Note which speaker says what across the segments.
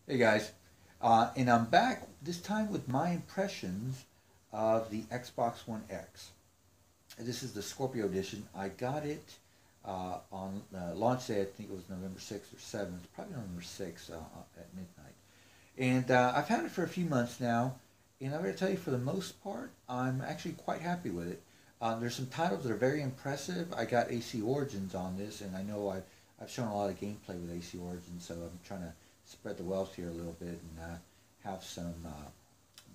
Speaker 1: Hey guys, and I'm back this time with my impressions of the Xbox One X. This is the Scorpio edition. I got it on launch day. I think it was November 6th or 7th, probably November 6th at midnight. And I've had it for a few months now, and I'm going to tell you, for the most part, I'm actually quite happy with it. There's some titles that are very impressive. I got AC Origins on this, and I know I've shown a lot of gameplay with AC Origins, so I'm trying to spread the wealth here a little bit and have some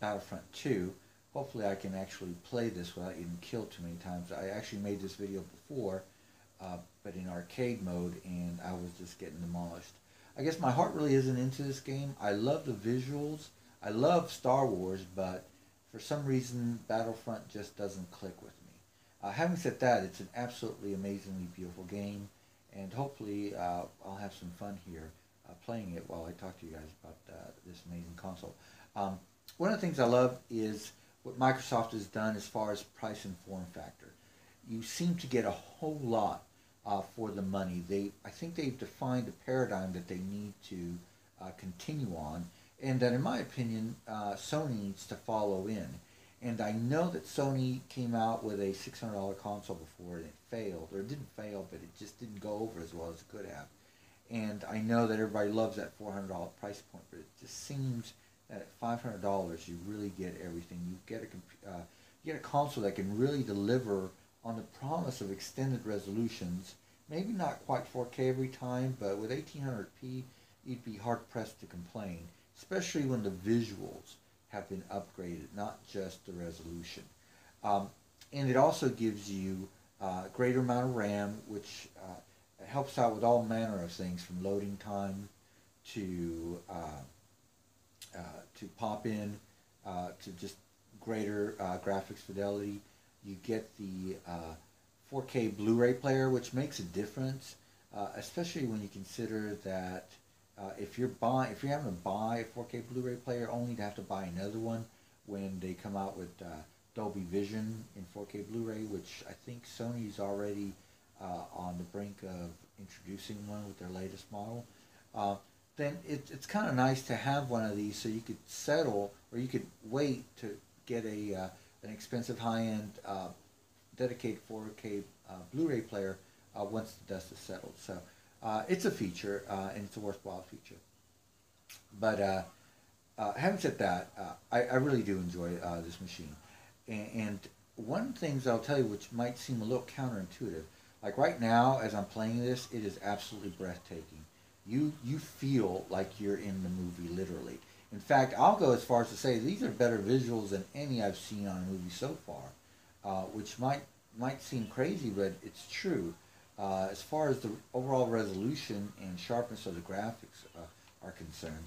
Speaker 1: Battlefront 2. Hopefully I can actually play this without getting killed too many times. I actually made this video before, but in arcade mode, and I was just getting demolished. I guess my heart really isn't into this game. I love the visuals. I love Star Wars, but for some reason Battlefront just doesn't click with me. Having said that, it's an absolutely amazingly beautiful game, and hopefully I'll have some fun here playing it while I talk to you guys about this amazing console. One of the things I love is what Microsoft has done as far as price and form factor. You seem to get a whole lot for the money. I think they've defined a paradigm that they need to continue on, and that, in my opinion, Sony needs to follow in. And I know that Sony came out with a $600 console before and it failed, or it didn't fail, but it just didn't go over as well as it could have. And I know that everybody loves that $400 price point, but it just seems that at $500 you really get everything. You get a console that can really deliver on the promise of extended resolutions. Maybe not quite 4K every time, but with 1800p, you'd be hard pressed to complain, especially when the visuals have been upgraded, not just the resolution. And it also gives you a greater amount of RAM, which helps out with all manner of things, from loading time to pop in to just greater graphics fidelity. You get the 4K Blu-ray player, which makes a difference, especially when you consider that if you're having to buy a 4K Blu-ray player only to have to buy another one when they come out with Dolby Vision in 4K Blu-ray, which I think Sony's already on the brink of introducing one with their latest model, then it's kind of nice to have one of these, so you could settle, or you could wait to get an expensive high-end dedicated 4K Blu-ray player once the dust is settled. So it's a feature, and it's a worthwhile feature. But having said that, I really do enjoy this machine. And one of the things I'll tell you, which might seem a little counterintuitive, like right now as I'm playing this, it is absolutely breathtaking. You feel like you're in the movie, literally. In fact, I'll go as far as to say these are better visuals than any I've seen on a movie so far, which might seem crazy, but it's true. As far as the overall resolution and sharpness of the graphics are concerned,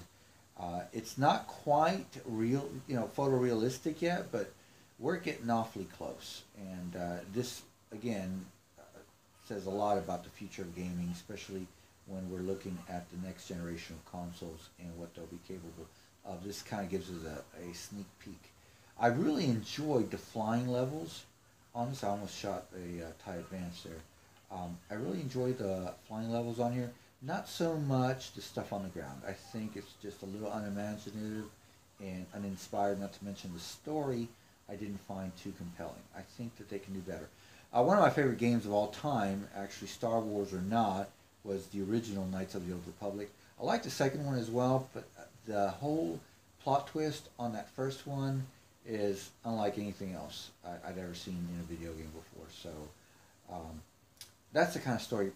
Speaker 1: it's not quite real, photorealistic yet, but we're getting awfully close. And this, again, says a lot about the future of gaming, especially when we're looking at the next generation of consoles and what they'll be capable of. This kind of gives us a sneak peek. I really enjoyed the flying levels on this. I almost shot a TIE Advance there. I really enjoyed the flying levels on here. Not so much the stuff on the ground. I think it's just a little unimaginative and uninspired, not to mention the story I didn't find too compelling. I think that they can do better. One of my favorite games of all time, actually Star Wars or not, was the original Knights of the Old Republic. I like the second one as well, but the whole plot twist on that first one is unlike anything else I'd ever seen in a video game before. So that's the kind of story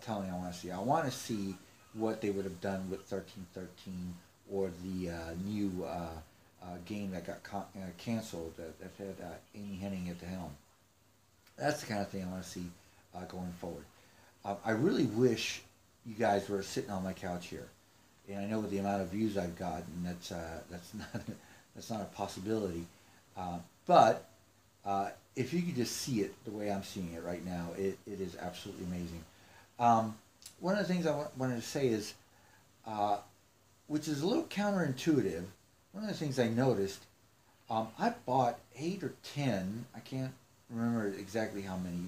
Speaker 1: telling I want to see. I want to see what they would have done with 1313 or the new game that got canceled that had Amy Hennig at the helm. That's the kind of thing I want to see going forward. I really wish you guys were sitting on my couch here, and I know with the amount of views I've gotten, that's not a possibility. But if you could just see it the way I'm seeing it right now, it is absolutely amazing. One of the things I wanted to say is, which is a little counterintuitive, one of the things I noticed, I bought 8 or 10, I can't remember exactly how many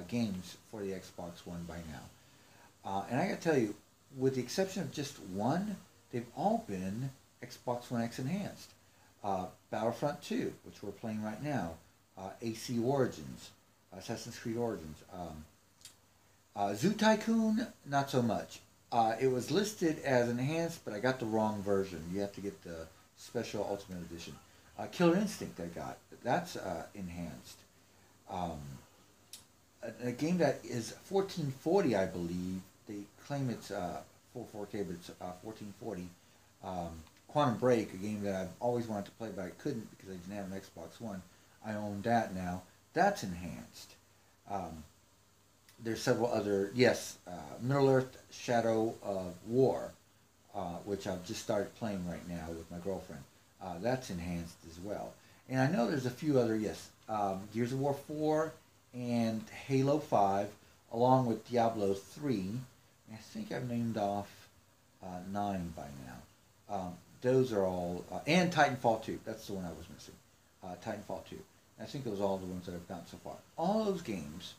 Speaker 1: games for the Xbox One by now. And I gotta tell you, with the exception of just one, they've all been Xbox One X enhanced. Battlefront 2, which we're playing right now, AC Origins, Assassin's Creed Origins, Zoo Tycoon, not so much. It was listed as enhanced, but I got the wrong version. You have to get the special Ultimate Edition. Killer Instinct I got. That's enhanced. A game that is 1440, I believe. They claim it's full 4K, but it's 1440. Quantum Break, a game that I've always wanted to play, but I couldn't because I didn't have an Xbox One. I own that now. That's enhanced. There's several other, Middle-earth Shadow of War, which I've just started playing right now with my girlfriend. That's enhanced as well. And I know there's a few other, Gears of War 4 and Halo 5, along with Diablo 3. I think I've named off 9 by now. Those are all, and Titanfall 2. That's the one I was missing. Titanfall 2. I think those are all the ones that I've gotten so far. All those games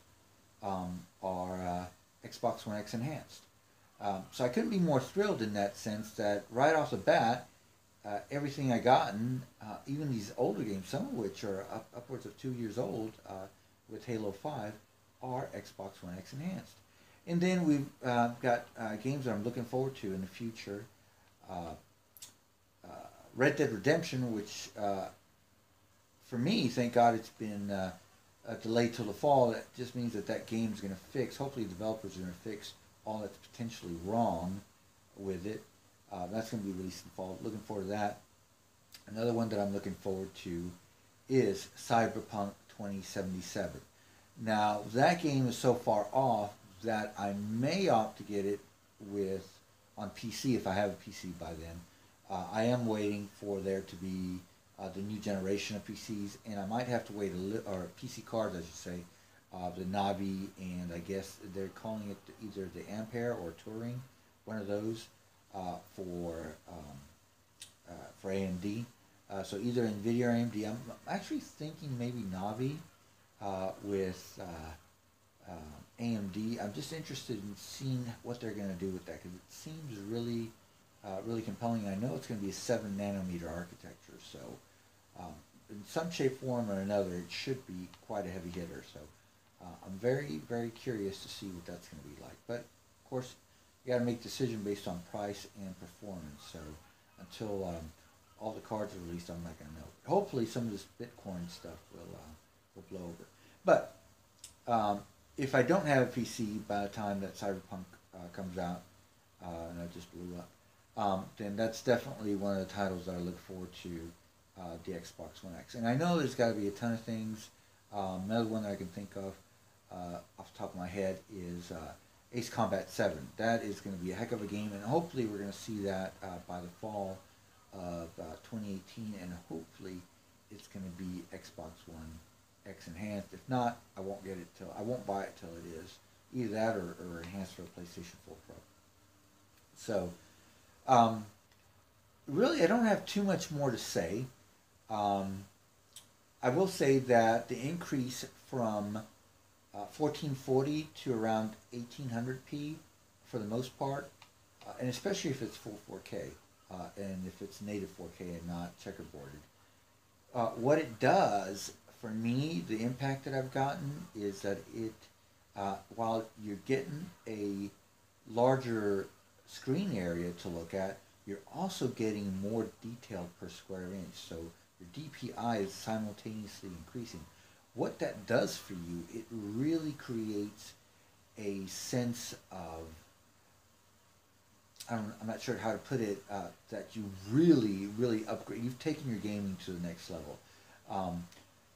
Speaker 1: are Xbox One X enhanced. So I couldn't be more thrilled in that sense that right off the bat, everything I gotten, even these older games, some of which are upwards of 2 years old with Halo 5, are Xbox One X enhanced. And then we've got games that I'm looking forward to in the future. Red Dead Redemption, which for me, thank God it's been delayed till the fall. That just means that game is going to fix, hopefully the developers are going to fix all that's potentially wrong with it. That's going to be released in the fall. Looking forward to that. Another one that I'm looking forward to is Cyberpunk 2077. Now, that game is so far off that I may opt to get it on PC if I have a PC by then. I am waiting for there to be the new generation of PCs, and I might have to wait or PC cards, I should say, the Navi, and I guess they're calling it either the Ampere or Turing, one of those, for AMD. So either NVIDIA or AMD. I'm actually thinking maybe Navi with AMD. I'm just interested in seeing what they're going to do with that because it seems really, really compelling. I know it's going to be a 7 nanometer architecture, so in some shape, form, or another, it should be quite a heavy hitter. So I'm very, very curious to see what that's going to be like. But of course, you got to make a decision based on price and performance. So until all the cards are released, I'm not going to know. Hopefully, some of this Bitcoin stuff will blow over. But if I don't have a PC by the time that Cyberpunk comes out, and I just blew up, then that's definitely one of the titles that I look forward to, the Xbox One X. And I know there's got to be a ton of things. Another one that I can think of off the top of my head is Ace Combat 7. That is going to be a heck of a game, and hopefully we're going to see that by the fall of 2018, and hopefully it's going to be Xbox One X enhanced. If not, I won't buy it till it is either that or enhanced for a PlayStation 4 Pro. So really, I don't have too much more to say. I will say that the increase from 1440 to around 1800p for the most part, and especially if it's full 4K, and if it's native 4K and not checkerboarded. What it does for me, the impact that I've gotten is that it, while you're getting a larger screen area to look at, you're also getting more detail per square inch. So your DPI is simultaneously increasing. What that does for you, it really creates a sense of, I'm not sure how to put it, that you really, really upgrade. You've taken your gaming to the next level.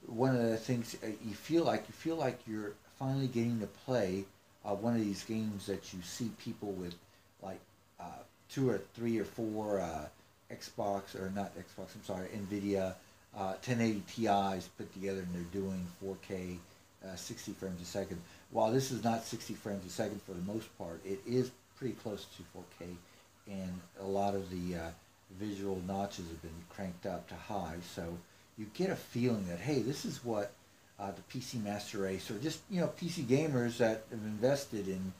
Speaker 1: One of the things you feel like you're finally getting to play one of these games that you see people with like 2 or 3 or 4 Xbox, or not Xbox, I'm sorry, NVIDIA 1080 Ti's put together, and they're doing 4K 60 frames a second. While this is not 60 frames a second for the most part, it is pretty close to 4K, and a lot of the visual notches have been cranked up to high, so you get a feeling that, hey, this is what the PC Master Race, or just, PC gamers that have invested in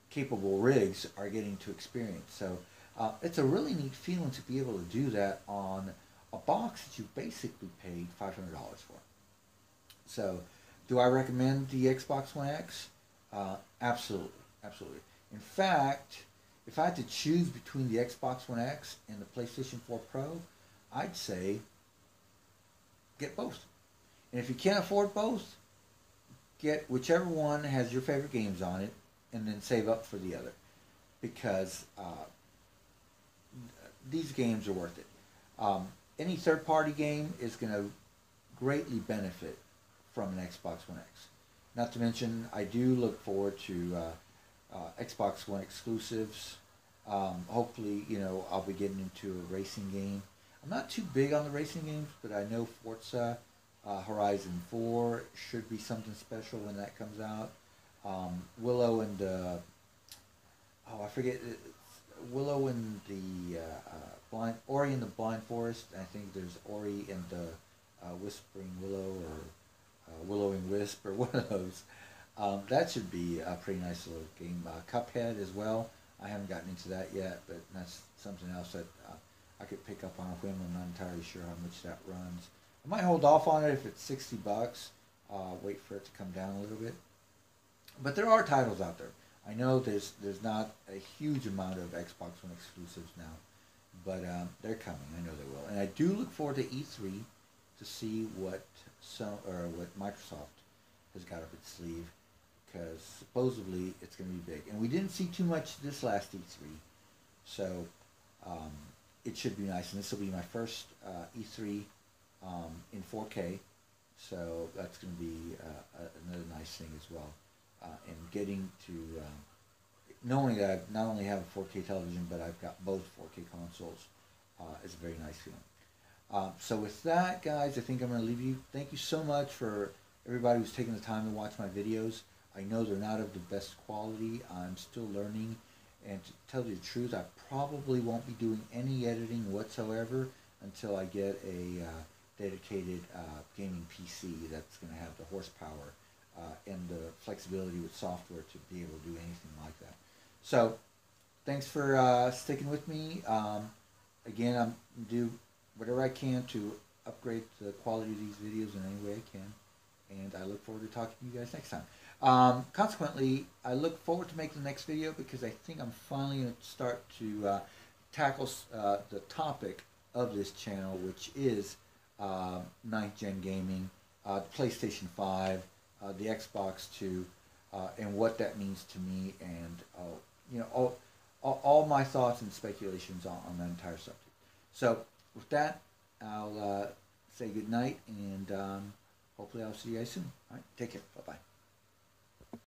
Speaker 1: capable rigs are getting to experience. So It's a really neat feeling to be able to do that on a box that you basically paid $500 for. So, do I recommend the Xbox One X? Absolutely, absolutely. In fact, if I had to choose between the Xbox One X and the PlayStation 4 Pro, I'd say get both. And if you can't afford both, get whichever one has your favorite games on it, and then save up for the other, because these games are worth it. Any third-party game is going to greatly benefit from an Xbox One X. Not to mention, I do look forward to Xbox One exclusives. Hopefully, I'll be getting into a racing game. I'm not too big on the racing games, but I know Forza Horizon 4 should be something special when that comes out. Willow and I forget, Willow and the Ori and the Blind Forest. I think there's Ori and the Whispering Willow, or Willowing Wisp, or one of those. That should be a pretty nice little game. Cuphead as well. I haven't gotten into that yet, but that's something else that I could pick up on a whim. I'm not entirely sure how much that runs. I might hold off on it if it's $60. Wait for it to come down a little bit. But there are titles out there. I know there's not a huge amount of Xbox One exclusives now, but they're coming. I know they will, and I do look forward to E3 to see what Microsoft has got up its sleeve, because supposedly it's going to be big. And we didn't see too much this last E3, so it should be nice. And this will be my first E3 in 4K, so that's going to be another nice thing as well. And getting to knowing that I not only have a 4K television, but I've got both 4K consoles is a very nice feeling. So with that, guys, I think I'm going to leave you. Thank you so much for everybody who's taking the time to watch my videos. I know they're not of the best quality. I'm still learning, and to tell you the truth, I probably won't be doing any editing whatsoever until I get a dedicated gaming PC that's going to have the horsepower and the flexibility with software to be able to do anything like that. So, thanks for sticking with me. Again, I'm do whatever I can to upgrade the quality of these videos in any way I can, and I look forward to talking to you guys next time. Consequently, I look forward to making the next video, because I think I'm finally going to start to tackle the topic of this channel, which is 9th Gen gaming, PlayStation 5, the Xbox 2, and what that means to me, and all my thoughts and speculations on that entire subject. So with that, I'll say good night, and hopefully I'll see you guys soon. All right, take care. Bye-bye.